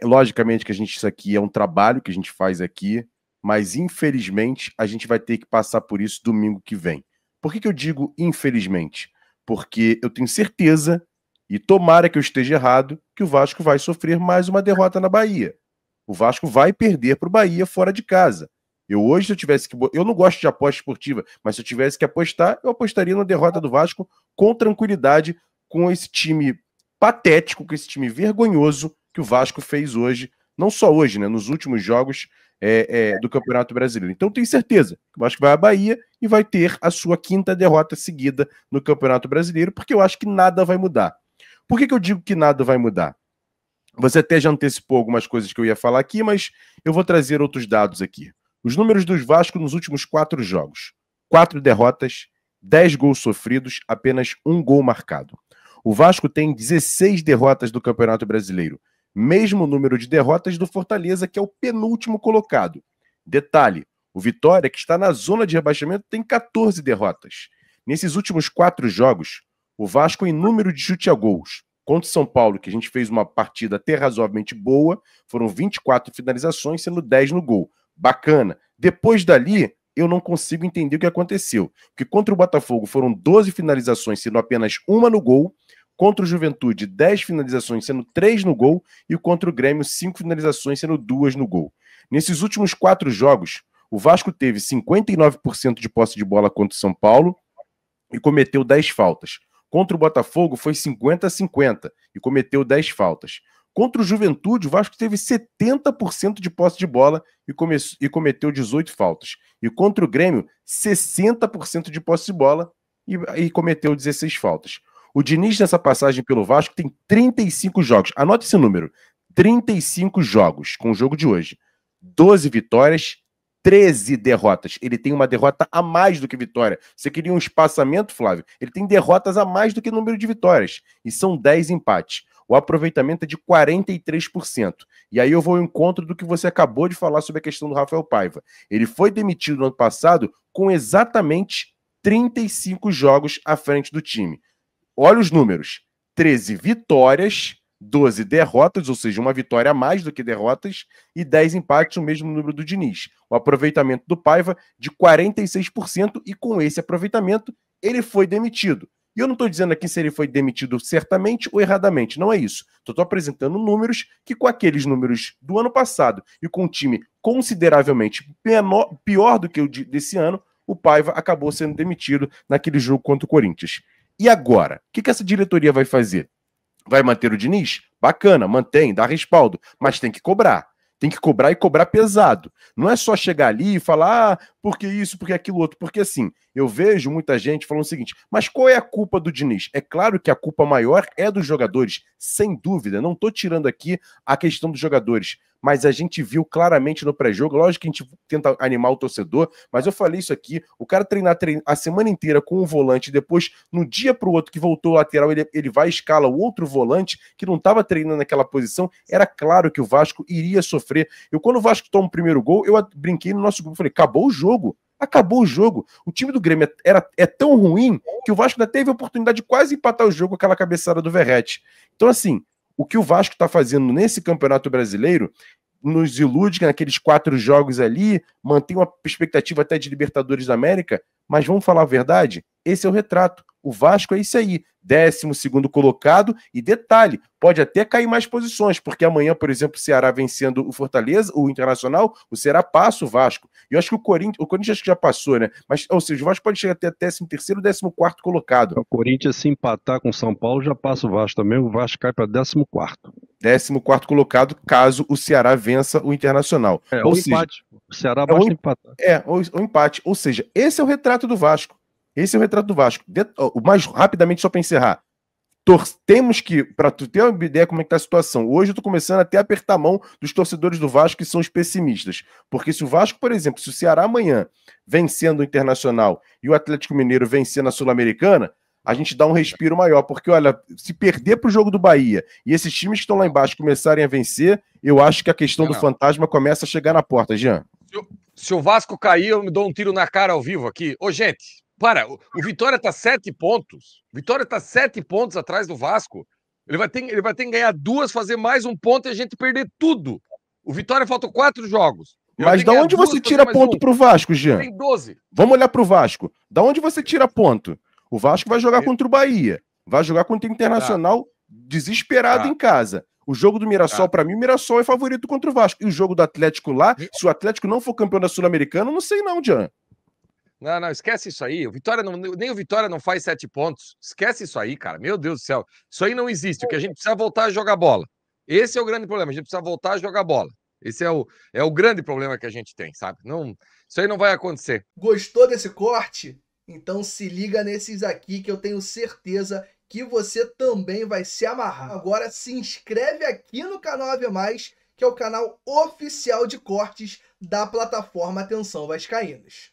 Logicamente que isso aqui é um trabalho que a gente faz aqui, mas infelizmente a gente vai ter que passar por isso domingo que vem. Por que eu digo infelizmente? Porque eu tenho certeza, e tomara que eu esteja errado, que o Vasco vai sofrer mais uma derrota na Bahia. O Vasco vai perder para o Bahia fora de casa. Hoje, se eu tivesse que... Eu não gosto de aposta esportiva, mas se eu tivesse que apostar, eu apostaria na derrota do Vasco com tranquilidade, com esse time patético, com esse time vergonhoso que o Vasco fez hoje, não só hoje, né, nos últimos jogos do Campeonato Brasileiro. Então, tenho certeza que o Vasco vai à Bahia e vai ter a sua 5ª derrota seguida no Campeonato Brasileiro, porque eu acho que nada vai mudar. Por que eu digo que nada vai mudar? Você até já antecipou algumas coisas que eu ia falar aqui, mas eu vou trazer outros dados aqui. Os números dos Vasco nos últimos 4 jogos. 4 derrotas, 10 gols sofridos, apenas 1 gol marcado. O Vasco tem 16 derrotas do Campeonato Brasileiro. Mesmo número de derrotas do Fortaleza, que é o penúltimo colocado. Detalhe, o Vitória, que está na zona de rebaixamento, tem 14 derrotas. Nesses últimos 4 jogos, o Vasco, em número de chute a gols, contra o São Paulo, que a gente fez uma partida até razoavelmente boa, foram 24 finalizações, sendo 10 no gol. Bacana. Depois dali, eu não consigo entender o que aconteceu. Porque contra o Botafogo foram 12 finalizações, sendo apenas 1 no gol. Contra o Juventude, 10 finalizações, sendo 3 no gol. E contra o Grêmio, 5 finalizações, sendo 2 no gol. Nesses últimos 4 jogos, o Vasco teve 59% de posse de bola contra o São Paulo e cometeu 10 faltas. Contra o Botafogo foi 50-50 e cometeu 10 faltas. Contra o Juventude, o Vasco teve 70% de posse de bola e cometeu 18 faltas. E contra o Grêmio, 60% de posse de bola e cometeu 16 faltas. O Diniz, nessa passagem pelo Vasco, tem 35 jogos. Anote esse número. 35 jogos com o jogo de hoje. 12 vitórias, 13 derrotas. Ele tem uma derrota a mais do que vitória. Você queria um espaçamento, Flávio? Ele tem derrotas a mais do que número de vitórias. E são 10 empates. O aproveitamento é de 43%. E aí eu vou ao encontro do que você acabou de falar sobre a questão do Rafael Paiva. Ele foi demitido no ano passado com exatamente 35 jogos à frente do time. Olha os números. 13 vitórias, 12 derrotas, ou seja, uma vitória a mais do que derrotas, e 10 empates, o mesmo número do Diniz. O aproveitamento do Paiva de 46%, e com esse aproveitamento, ele foi demitido. E eu não estou dizendo aqui se ele foi demitido certamente ou erradamente, não é isso. Estou apresentando números que, com aqueles números do ano passado e com um time consideravelmente pior do que o desse ano, o Paiva acabou sendo demitido naquele jogo contra o Corinthians. E agora? O que essa diretoria vai fazer? Vai manter o Diniz? Bacana, mantém, dá respaldo, mas tem que cobrar. Tem que cobrar e cobrar pesado. Não é só chegar ali e falar, porque isso, porque aquilo outro. Porque assim, eu vejo muita gente falando o seguinte, mas qual é a culpa do Diniz? É claro que a culpa maior é dos jogadores, sem dúvida. Não estou tirando aqui a questão dos jogadores, mas a gente viu claramente no pré-jogo, lógico que a gente tenta animar o torcedor, mas eu falei isso aqui, o cara treinar a semana inteira com um volante, depois, no dia para o outro que voltou o lateral, ele vai e escala o outro volante, que não estava treinando naquela posição, era claro que o Vasco iria sofrer. Quando o Vasco toma o primeiro gol, eu brinquei no nosso grupo, falei, acabou o jogo. Acabou o jogo. O time do Grêmio é tão ruim que o Vasco ainda teve a oportunidade de quase empatar o jogo com aquela cabeçada do Verratti. Então, assim, o que o Vasco está fazendo nesse Campeonato Brasileiro nos ilude que naqueles 4 jogos ali, mantém uma perspectiva até de Libertadores da América, mas vamos falar a verdade? Esse é o retrato. O Vasco é isso aí, 12º colocado, e detalhe, pode até cair mais posições, porque amanhã, por exemplo, o Ceará vencendo o Fortaleza, o Internacional, o Ceará passa o Vasco. E eu acho que o Corinthians acho que já passou, né? Mas, ou seja, o Vasco pode chegar até 13º, 14º colocado. O Corinthians, se empatar com o São Paulo, já passa o Vasco também, o Vasco cai para 14º. 14º colocado, caso o Ceará vença o Internacional. Ou seja, empate. O Ceará basta empatar. O empate. Ou seja, esse é o retrato do Vasco. Esse é o retrato do Vasco. Mais rapidamente, só para encerrar. Temos que, para tu ter uma ideia como é que tá a situação, hoje eu tô começando até a apertar a mão dos torcedores do Vasco que são os pessimistas. Porque se o Vasco, por exemplo, se o Ceará amanhã vencendo o Internacional e o Atlético Mineiro vencendo a Sul-Americana, a gente dá um respiro maior. Porque, olha, se perder pro jogo do Bahia e esses times que estão lá embaixo começarem a vencer, eu acho que a questão do fantasma começa a chegar na porta, Jean. Se o Vasco cair, eu me dou um tiro na cara ao vivo aqui. Ô, gente, para, o Vitória tá 7 pontos. O Vitória tá 7 pontos atrás do Vasco. Ele vai ter que ganhar 2, fazer mais um ponto e a gente perder tudo. O Vitória faltam 4 jogos. Mas da onde você tira ponto pro Vasco, Jean? Tem 12. Vamos olhar pro Vasco. Da onde você tira ponto? O Vasco vai jogar contra o Bahia. Vai jogar contra o Internacional desesperado em casa. O jogo do Mirassol, pra mim, o Mirassol é favorito contra o Vasco. E o jogo do Atlético lá, se o Atlético não for campeão da Sul-Americana, não sei não, Jean. Não, esquece isso aí. Nem o Vitória não faz 7 pontos. Esquece isso aí, cara. Meu Deus do céu. Isso aí não existe. O que a gente precisa voltar a jogar bola. Esse é o grande problema. A gente precisa voltar a jogar bola. Esse é o grande problema que a gente tem, sabe? Não, isso aí não vai acontecer. Gostou desse corte? Então se liga nesses aqui que eu tenho certeza que você também vai se amarrar. Agora se inscreve aqui no canal AV+, que é o canal oficial de cortes da plataforma Atenção Vascaínos.